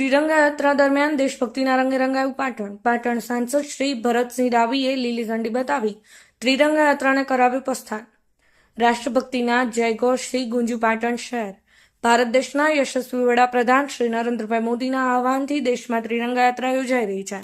ત્રિરંગા યાત્રા દરમિયાન દેશભક્તિના રંગે રંગાયું પાટણ સાંસદ શ્રી ભરતસિંહ ડાભીએ લીલી ઝંડી બતાવી ત્રિરંગા યાત્રાને કરાવ્યું પ્રસ્થાન। રાષ્ટ્રભક્તિના જયઘોષથી ગુંજ્યું પાટણ શહેર। ભારત દેશના યશસ્વી વડાપ્રધાન શ્રી નરેન્દ્રભાઈ મોદીના આહવાનથી દેશમાં ત્રિરંગા યાત્રા યોજાઈ રહી છે,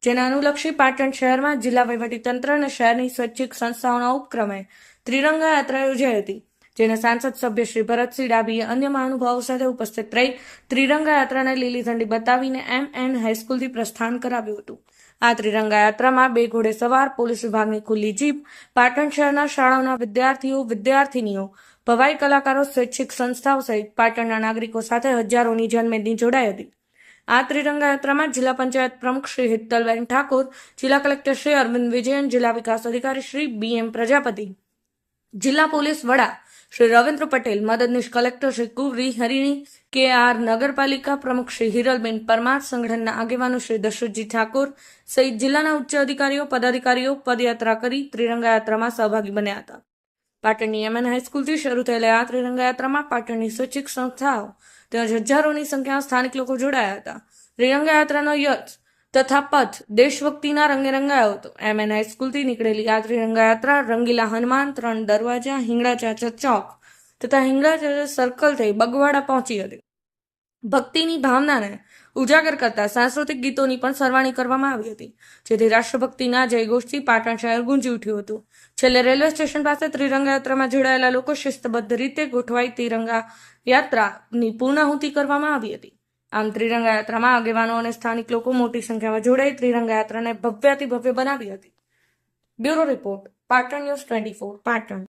જેને અનુલક્ષી પાટણ શહેરમાં જિલ્લા વહીવટીતંત્ર અને શહેરની સ્વૈચ્છિક સંસ્થાઓના ઉપક્રમે ત્રિરંગા યાત્રા યોજાઈ હતી, જેને સાંસદ સભ્ય શ્રી ભરતસિંહ ડાભીએ અન્ય મહાનુભાવો સાથે ઉપસ્થિત રહી ત્રિરંગા યાત્રાને લીલી ઝંડી બતાવીને MN હાઈસ્કૂલથી પ્રસ્થાન કરાવ્યું હતું। આ ત્રિરંગા યાત્રામાં 2 ઘોડેસવાર, પોલીસ વિભાગની ખુલ્લી જીપ, પાટણ શહેરના શાળાઓના વિદ્યાર્થીઓ, વિદ્યાર્થિનીઓ, ભવાઈ કલાકારો, સ્વૈચ્છિક સંસ્થાઓ સહિત પાટણના નાગરિકો સાથે હજારોની જનમેદની જોડાઈ હતી। આ ત્રિરંગા યાત્રામાં જિલ્લા પંચાયત પ્રમુખ શ્રી હિતલબેન ઠાકોર, જિલ્લા કલેક્ટર શ્રી અરવિંદ વિજયન, જિલ્લા વિકાસ અધિકારી શ્રી BM પ્રજાપતિ, જિલ્લા પોલીસ વડા શ્રી રવિન્દ્ર પટેલ, મદદનીશ કલેક્ટર શ્રી કુંવરી હરિણી, KR નગરપાલિકા પ્રમુખ શ્રી હિરલબેન પરમાર, સંગઠનના આગેવાનો શ્રી દશરથજી ઠાકોર સહિત જિલ્લાના ઉચ્ચ અધિકારીઓ, પદાધિકારીઓ પદયાત્રા કરી ત્રિરંગા યાત્રામાં સહભાગી બન્યા હતા। પાટણની MN હાઈસ્કૂલથી શરૂ થયેલા આ ત્રિરંગા યાત્રામાં પાટણની સ્વૈચ્છિક સંસ્થાઓ તેમજ હજારોની સંખ્યામાં સ્થાનિક લોકો જોડાયા હતા। ત્રિરંગા યાત્રાનો યશ તથા પથ દેશભક્તિના રંગે રંગાયો હતો। MN હાઈસ્કૂલથી નીકળેલી આ ત્રિરંગા યાત્રા રંગીલા હનુમાન, 3 દરવાજા, હિંગળાચાચા ચોક તથા હિંગળાચાચા સર્કલ થઈ બગવાડા પહોંચી હતી। ભક્તિની ભાવનાને ઉજાગર કરતા સાંસ્કૃતિક ગીતોની પણ સરવાણી કરવામાં આવી હતી, જેથી રાષ્ટ્રભક્તિના જયઘોષથી પાટણ શહેર ગુંજી ઉઠ્યું હતું। છેલ્લે રેલવે સ્ટેશન પાસે ત્રિરંગા યાત્રામાં જોડાયેલા લોકો શિસ્તબદ્ધ રીતે ગોઠવાઈ ત્રિરંગા યાત્રાની પૂર્ણાહુતિ કરવામાં આવી હતી। આમ ત્રિરંગા યાત્રામાં આગેવાનો અને સ્થાનિક લોકો મોટી સંખ્યામાં જોડાઈ ત્રિરંગા યાત્રાને ભવ્યાતિ ભવ્ય બનાવી હતી। Bureau report, Patan news 24, Patan.